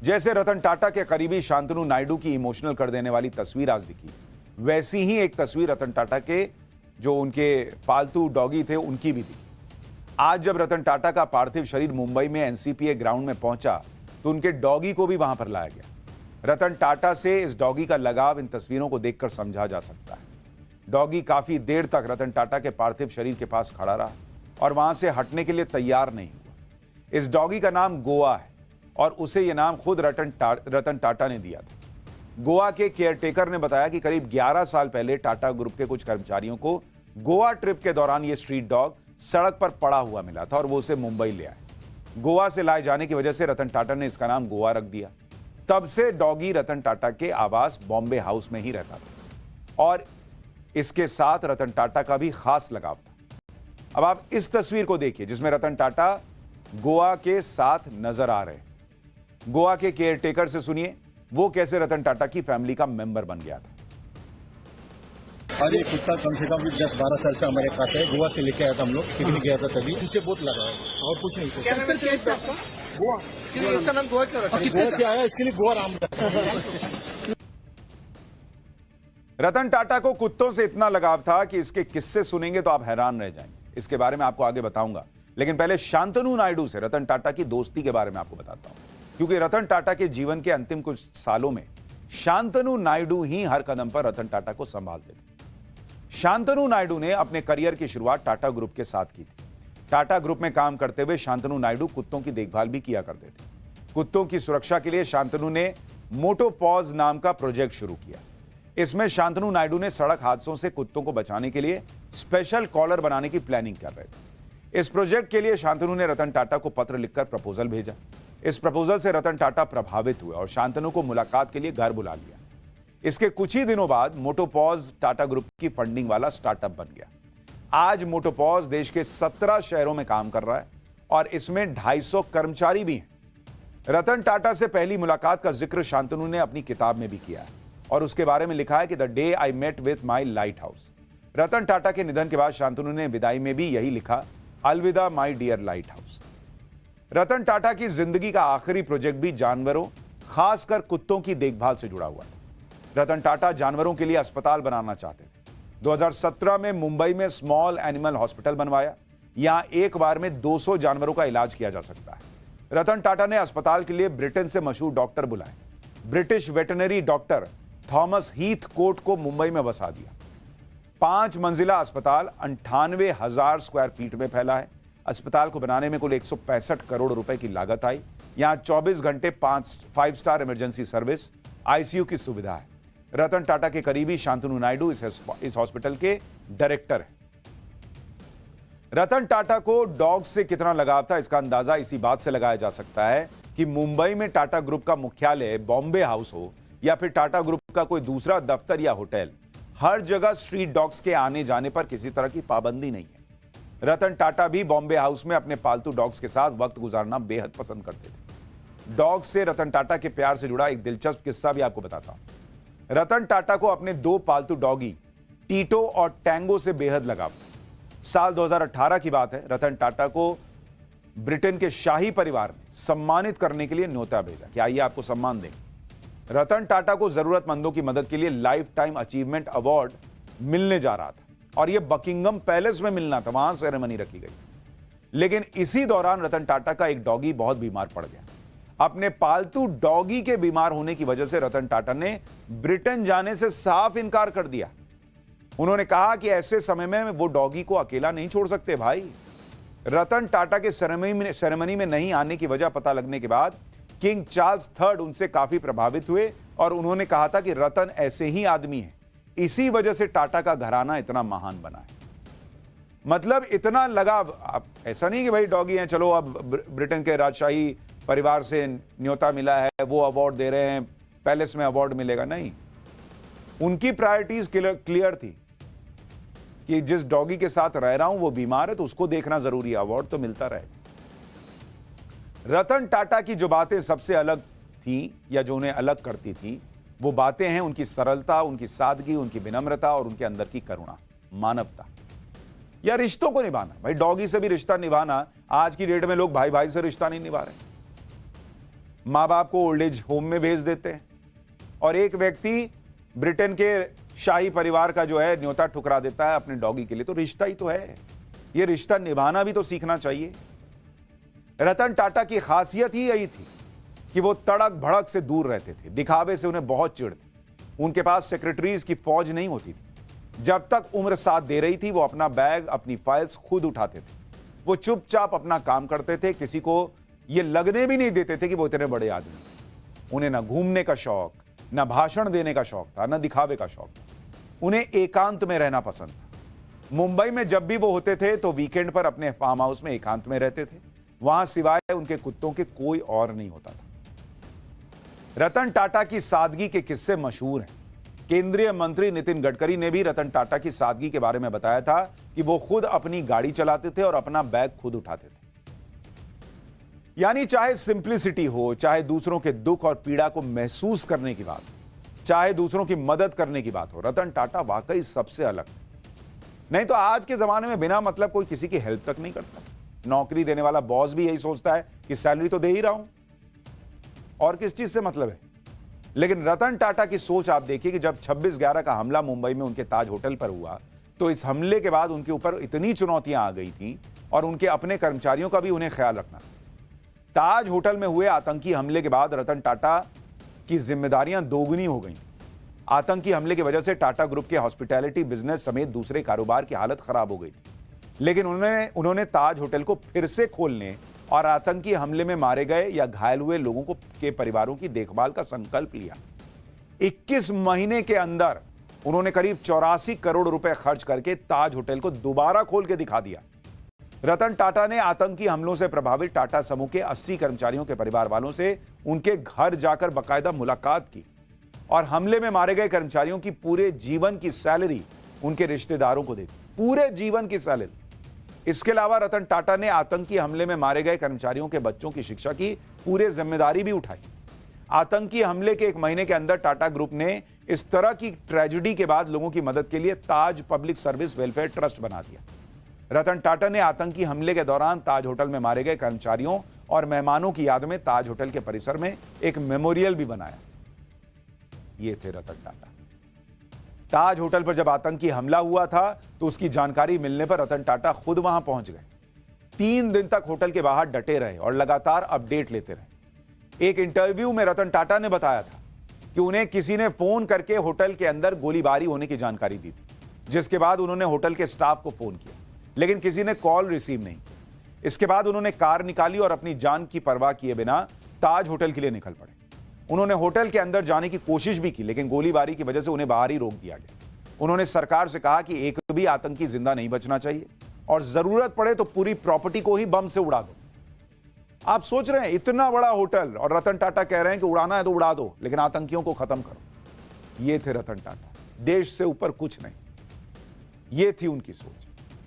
जैसे रतन टाटा के करीबी शांतनु नायडू की इमोशनल कर देने वाली तस्वीर आज दिखी, वैसी ही एक तस्वीर रतन टाटा के जो उनके पालतू डॉगी थे उनकी भी दिखी। आज जब रतन टाटा का पार्थिव शरीर मुंबई में एनसीपीए ग्राउंड में पहुंचा तो उनके डॉगी को भी वहां पर लाया गया। रतन टाटा से इस डॉगी का लगाव इन तस्वीरों को देखकर समझा जा सकता है। डॉगी काफी देर तक रतन टाटा के पार्थिव शरीर के पास खड़ा रहा और वहां से हटने के लिए तैयार नहीं हुआ। इस डॉगी का नाम गोवा है और उसे यह नाम खुद रतन टाटा ने दिया था। गोवा के केयरटेकर ने बताया कि करीब 11 साल पहले टाटा ग्रुप के कुछ कर्मचारियों को गोवा ट्रिप के दौरान यह स्ट्रीट डॉग सड़क पर पड़ा हुआ मिला था और वो उसे मुंबई ले आए। गोवा से लाए जाने की वजह से रतन टाटा ने इसका नाम गोवा रख दिया। तब से डॉगी रतन टाटा के आवास बॉम्बे हाउस में ही रहता था और इसके साथ रतन टाटा का भी खास लगाव था। अब आप इस तस्वीर को देखिए जिसमें रतन टाटा गोवा के साथ नजर आ रहे हैं। गोवा के केयरटेकर से सुनिए वो कैसे रतन टाटा की फैमिली का मेंबर बन गया था। और ये कुत्ता कम से कम 10-12 साल से हमारे पास है। गोवा से लेके आया था हम लोग, पिकनिक गया था तभी। इनसे बहुत लगा है और कुछ नहीं। क्या नाम है आपका? गोवा। क्यों इसका नाम गोवा क्यों रखा? गोवा से आया, इसके लिए गोवा नाम। रतन टाटा को कुत्तों से इतना लगाव था कि इसके किस्से सुनेंगे तो आप हैरान रह जाएंगे। इसके बारे में आपको आगे बताऊंगा, लेकिन पहले शांतनु नायडू से रतन टाटा की दोस्ती के बारे में आपको बताता हूं, क्योंकि रतन टाटा के जीवन के अंतिम कुछ सालों में शांतनु नायडू ही हर कदम पर रतन टाटा को संभालते थे। शांतनु नायडू ने अपने करियर की शुरुआत टाटा ग्रुप के साथ की थी। टाटा ग्रुप में काम करते हुए शांतनु नायडू कुत्तों की देखभाल भी किया करते थे। कुत्तों की सुरक्षा के लिए शांतनु ने मोटोपॉज नाम का प्रोजेक्ट शुरू किया। इसमें शांतनु नायडू ने सड़क हादसों से कुत्तों को बचाने के लिए स्पेशल कॉलर बनाने की प्लानिंग कर रहे थे। इस प्रोजेक्ट के लिए शांतनु ने रतन टाटा को पत्र लिखकर प्रपोजल भेजा। इस प्रपोजल से रतन टाटा प्रभावित हुए और शांतनु को मुलाकात के लिए घर बुला लिया। इसके कुछ ही दिनों बाद मोटोपॉज टाटा ग्रुप की फंडिंग वाला स्टार्टअप बन गया। आज मोटोपॉज देश के 17 शहरों में काम कर रहा है और इसमें 250 कर्मचारी भी हैं। रतन टाटा से पहली मुलाकात का जिक्र शांतनु ने अपनी किताब में भी किया है और उसके बारे में लिखा है कि the day I met with my lighthouse. Ratan Tata के निधन के बाद शांतनु ने विदाई में भी यही लिखा, अलविदा my dear light house. Ratan Tata की जिंदगी का आखिरी प्रोजेक्ट भी जानवरों, खासकर कुत्तों की देखभाल से जुड़ा हुआ था। रतन टाटा जानवरों के लिए अस्पताल बनाना चाहते थे। 2017 में मुंबई में स्मॉल एनिमल हॉस्पिटल बनवाया। यहां एक बार में 200 जानवरों का इलाज किया जा सकता है। रतन टाटा ने अस्पताल के लिए ब्रिटेन से मशहूर डॉक्टर बुलाए। British veterinary doctor Thomas Heathcote को मुंबई में बसा दिया। 5 मंजिला अस्पताल 98,000 स्क्वायर फीट में फैला है। अस्पताल को बनाने में कुल 165 करोड़ रुपए की लागत आई। यहां 24 घंटे 5 स्टार इमरजेंसी सर्विस, आईसीयू की सुविधा है। रतन टाटा के करीबी शांतनु नायडू इस हॉस्पिटल के डायरेक्टर हैं। रतन टाटा को डॉग से कितना लगाव था इसका अंदाजा इसी बात से लगाया जा सकता है कि मुंबई में टाटा ग्रुप का मुख्यालय बॉम्बे हाउस हो या फिर टाटा ग्रुप का कोई दूसरा दफ्तर या होटल, हर जगह स्ट्रीट डॉग्स के आने जाने पर किसी तरह की पाबंदी नहीं है। रतन टाटा भी बॉम्बे हाउस में अपने पालतू डॉग्स के साथ वक्त गुजारना बेहद पसंद करते थे। डॉग्स से रतन टाटा के प्यार से जुड़ा एक दिलचस्प किस्सा भी आपको बताता हूं। रतन टाटा को अपने 2 पालतू डॉगी टीटो और टैंगो से बेहद लगाव था। साल 2018 की बात है। रतन टाटा को ब्रिटेन के शाही परिवार ने सम्मानित करने के लिए न्योता भेजा कि आइए आपको सम्मान दें। रतन टाटा को जरूरतमंदों की मदद के लिए लाइफ टाइम अचीवमेंट अवार्ड मिलने जा रहा था और यह बकिंगम पैलेस में मिलना था, वहां सेरेमनी रखी गई। लेकिन इसी दौरान रतन टाटा का एक डॉगी बहुत बीमार पड़ गया। अपने पालतू डॉगी के बीमार होने की वजह से रतन टाटा ने ब्रिटेन जाने से साफ इनकार कर दिया। उन्होंने कहा कि ऐसे समय में वो डॉगी को अकेला नहीं छोड़ सकते भाई। रतन टाटा के सेरेमनी में नहीं आने की वजह पता लगने के बाद किंग चार्ल्स III उनसे काफी प्रभावित हुए और उन्होंने कहा था कि रतन ऐसे ही आदमी है, इसी वजह से टाटा का घराना इतना महान बना है। मतलब इतना लगाव। ऐसा नहीं कि भाई डॉगी हैं, चलो अब ब्रिटेन के राजशाही परिवार से न्योता मिला है, वो अवार्ड दे रहे हैं, पैलेस में अवार्ड मिलेगा, नहीं। उनकी प्रायोरिटीज क्लियर थी कि जिस डॉगी के साथ रह रहा हूं वो बीमार है तो उसको देखना जरूरी है, अवार्ड तो मिलता रहेगा। रतन टाटा की जो बातें सबसे अलग थी या जो उन्हें अलग करती थी, वो बातें हैं उनकी सरलता, उनकी सादगी, उनकी विनम्रता और उनके अंदर की करुणा, मानवता या रिश्तों को निभाना। भाई डॉगी से भी रिश्ता निभाना, आज की डेट में लोग भाई भाई से रिश्ता नहीं निभा रहे। माँ बाप को ओल्ड एज होम में भेज देते हैं, और एक व्यक्ति ब्रिटेन के शाही परिवार का जो है न्योता ठुकरा देता है अपने डॉगी के लिए। तो रिश्ता ही तो है, ये रिश्ता निभाना भी तो सीखना चाहिए। रतन टाटा की खासियत ही यही थी कि वो तड़क भड़क से दूर रहते थे, दिखावे से उन्हें बहुत चिढ़ थी। उनके पास सेक्रेटरीज की फौज नहीं होती थी। जब तक उम्र साथ दे रही थी वो अपना बैग, अपनी फाइल्स खुद उठाते थे। वो चुपचाप अपना काम करते थे, किसी को ये लगने भी नहीं देते थे कि वो इतने बड़े आदमी। उन्हें ना घूमने का शौक, ना भाषण देने का शौक था, ना दिखावे का शौक था। उन्हें एकांत में रहना पसंद था। मुंबई में जब भी वो होते थे तो वीकेंड पर अपने फार्म हाउस में एकांत में रहते थे। वहां सिवाय उनके कुत्तों के कोई और नहीं होता था। रतन टाटा की सादगी के किस्से मशहूर हैं। केंद्रीय मंत्री नितिन गडकरी ने भी रतन टाटा की सादगी के बारे में बताया था कि वो खुद अपनी गाड़ी चलाते थे और अपना बैग खुद उठाते थे। यानी चाहे सिंप्लिसिटी हो, चाहे दूसरों के दुख और पीड़ा को महसूस करने की बात, चाहे दूसरों की मदद करने की बात हो, रतन टाटा वाकई सबसे अलग थे। नहीं तो आज के जमाने में बिना मतलब कोई किसी की हेल्प तक नहीं करता। नौकरी देने वाला बॉस भी यही सोचता है कि सैलरी तो दे ही रहा हूं, और किस चीज से मतलब है। लेकिन रतन टाटा की सोच आप देखिए कि जब 26/11 का हमला मुंबई में उनके ताज होटल पर हुआ तो इस हमले के बाद उनके ऊपर इतनी चुनौतियां आ गई थीं और उनके अपने कर्मचारियों का भी उन्हें ख्याल रखना था। ताज होटल में हुए आतंकी हमले के बाद रतन टाटा की जिम्मेदारियां दोगुनी हो गई। आतंकी हमले की वजह से टाटा ग्रुप के हॉस्पिटैलिटी बिजनेस समेत दूसरे कारोबार की हालत खराब हो गई थी। लेकिन उन्होंने ताज होटल को फिर से खोलने और आतंकी हमले में मारे गए या घायल हुए लोगों के परिवारों की देखभाल का संकल्प लिया। 21 महीने के अंदर उन्होंने करीब 84 करोड़ रुपए खर्च करके ताज होटल को दोबारा खोल के दिखा दिया। रतन टाटा ने आतंकी हमलों से प्रभावित टाटा समूह के 80 कर्मचारियों के परिवार वालों से उनके घर जाकर बाकायदा मुलाकात की और हमले में मारे गए कर्मचारियों की पूरे जीवन की सैलरी उनके रिश्तेदारों को दी, पूरे जीवन की सैलरी। इसके अलावा रतन टाटा ने आतंकी हमले में मारे गए कर्मचारियों के बच्चों की शिक्षा की पूरी जिम्मेदारी भी उठाई। आतंकी हमले के 1 महीने के अंदर टाटा ग्रुप ने इस तरह की ट्रेजेडी के बाद लोगों की मदद के लिए ताज पब्लिक सर्विस वेलफेयर ट्रस्ट बना दिया। रतन टाटा ने आतंकी हमले के दौरान ताज होटल में मारे गए कर्मचारियों और मेहमानों की याद में ताज होटल के परिसर में एक मेमोरियल भी बनाया। ये थे रतन टाटा। ताज होटल पर जब आतंकी हमला हुआ था तो उसकी जानकारी मिलने पर रतन टाटा खुद वहां पहुंच गए। 3 दिन तक होटल के बाहर डटे रहे और लगातार अपडेट लेते रहे। एक इंटरव्यू में रतन टाटा ने बताया था कि उन्हें किसी ने फोन करके होटल के अंदर गोलीबारी होने की जानकारी दी थी, जिसके बाद उन्होंने होटल के स्टाफ को फोन किया, लेकिन किसी ने कॉल रिसीव नहीं की। इसके बाद उन्होंने कार निकाली और अपनी जान की परवाह किए बिना ताज होटल के लिए निकल पड़े। उन्होंने होटल के अंदर जाने की कोशिश भी की, लेकिन गोलीबारी की वजह से उन्हें बाहर ही रोक दिया गया। उन्होंने सरकार से कहा कि एक भी आतंकी जिंदा नहीं बचना चाहिए और जरूरत पड़े तो पूरी प्रॉपर्टी को ही बम से उड़ा दो। आप सोच रहे हैं इतना बड़ा होटल और रतन टाटा कह रहे हैं कि उड़ाना है तो उड़ा दो, लेकिन आतंकियों को खत्म करो। ये थे रतन टाटा। देश से ऊपर कुछ नहीं, ये थी उनकी सोच।